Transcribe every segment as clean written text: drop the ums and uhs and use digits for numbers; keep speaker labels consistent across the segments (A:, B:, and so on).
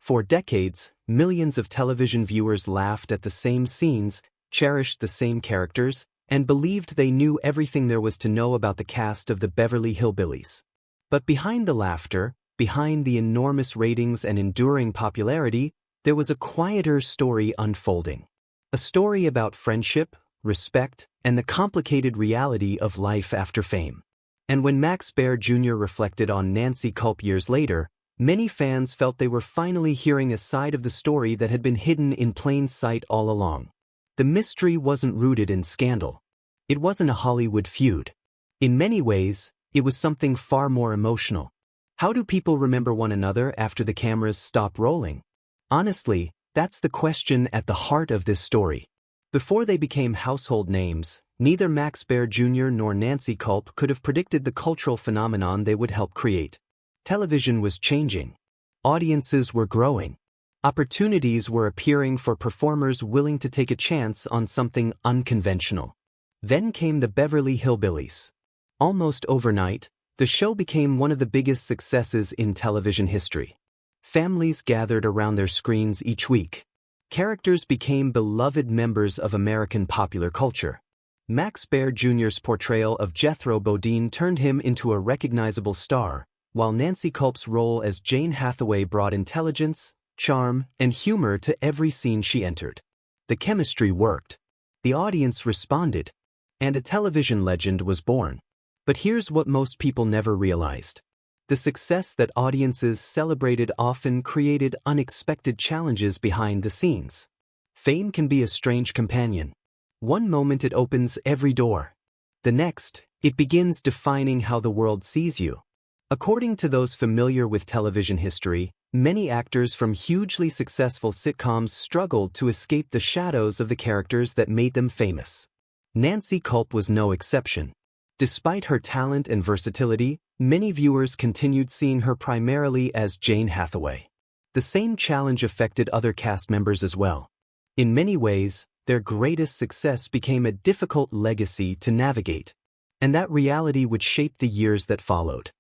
A: For decades, millions of television viewers laughed at the same scenes, cherished the same characters, and believed they knew everything there was to know about the cast of the Beverly Hillbillies. But behind the laughter, behind the enormous ratings and enduring popularity, there was a quieter story unfolding. A story about friendship, respect, and the complicated reality of life after fame. And when Max Baer Jr. reflected on Nancy Kulp years later, many fans felt they were finally hearing a side of the story that had been hidden in plain sight all along. The mystery wasn't rooted in scandal. It wasn't a Hollywood feud. In many ways, it was something far more emotional. How do people remember one another after the cameras stop rolling? Honestly, that's the question at the heart of this story. Before they became household names, neither Max Baer Jr. nor Nancy Kulp could have predicted the cultural phenomenon they would help create. Television was changing. Audiences were growing. Opportunities were appearing for performers willing to take a chance on something unconventional. Then came the Beverly Hillbillies. Almost overnight, the show became one of the biggest successes in television history. Families gathered around their screens each week. Characters became beloved members of American popular culture. Max Baer Jr.'s portrayal of Jethro Bodine turned him into a recognizable star, while Nancy Kulp's role as Jane Hathaway brought intelligence, charm, and humor to every scene she entered. The chemistry worked. The audience responded. And a television legend was born. But here's what most people never realized. The success that audiences celebrated often created unexpected challenges behind the scenes. Fame can be a strange companion. One moment it opens every door. The next, it begins defining how the world sees you. According to those familiar with television history, many actors from hugely successful sitcoms struggled to escape the shadows of the characters that made them famous. Nancy Kulp was no exception. Despite her talent and versatility, many viewers continued seeing her primarily as Jane Hathaway. The same challenge affected other cast members as well. In many ways, their greatest success became a difficult legacy to navigate. And that reality would shape the years that followed.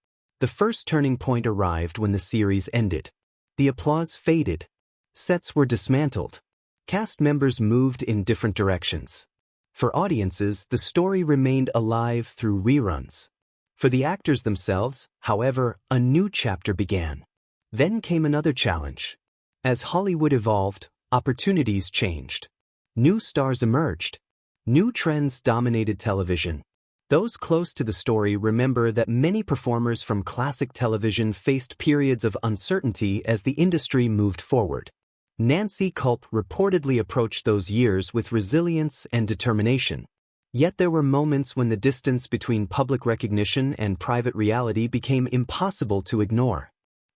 A: The first turning point arrived when the series ended. The applause faded. Sets were dismantled. Cast members moved in different directions. For audiences, the story remained alive through reruns. For the actors themselves, however, a new chapter began. Then came another challenge. As Hollywood evolved, opportunities changed. New stars emerged. New trends dominated television. Those close to the story remember that many performers from classic television faced periods of uncertainty as the industry moved forward. Nancy Kulp reportedly approached those years with resilience and determination. Yet there were moments when the distance between public recognition and private reality became impossible to ignore.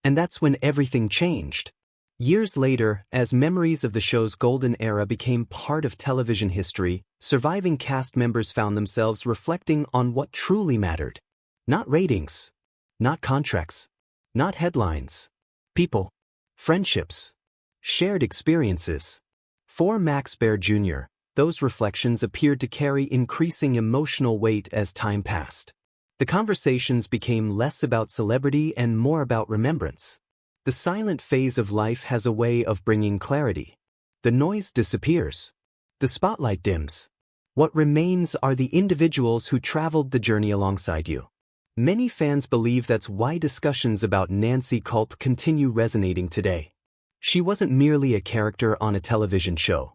A: And that's when everything changed. Years later, as memories of the show's golden era became part of television history, surviving cast members found themselves reflecting on what truly mattered. Not ratings. Not contracts. Not headlines. People. Friendships. Shared experiences. For Max Baer Jr., those reflections appeared to carry increasing emotional weight as time passed. The conversations became less about celebrity and more about remembrance. The silent phase of life has a way of bringing clarity. The noise disappears. The spotlight dims. What remains are the individuals who traveled the journey alongside you. Many fans believe that's why discussions about Nancy Kulp continue resonating today. She wasn't merely a character on a television show.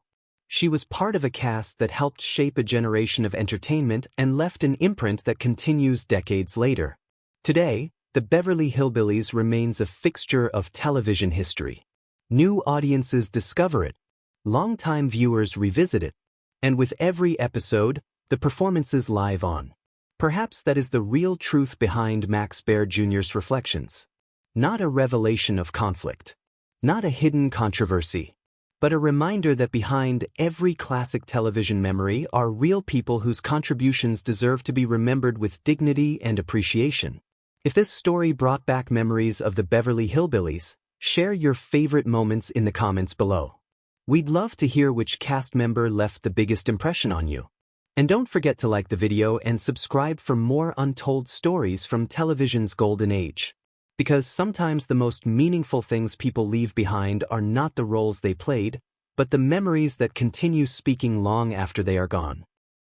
A: She was part of a cast that helped shape a generation of entertainment and left an imprint that continues decades later. Today, the Beverly Hillbillies remains a fixture of television history. New audiences discover it. Longtime viewers revisit it. And with every episode, the performances live on. Perhaps that is the real truth behind Max Baer Jr.'s reflections. Not a revelation of conflict. Not a hidden controversy, but a reminder that behind every classic television memory are real people whose contributions deserve to be remembered with dignity and appreciation. If this story brought back memories of the Beverly Hillbillies, share your favorite moments in the comments below. We'd love to hear which cast member left the biggest impression on you. And don't forget to like the video and subscribe for more untold stories from television's golden age. Because sometimes the most meaningful things people leave behind are not the roles they played, but the memories that continue speaking long after they are gone.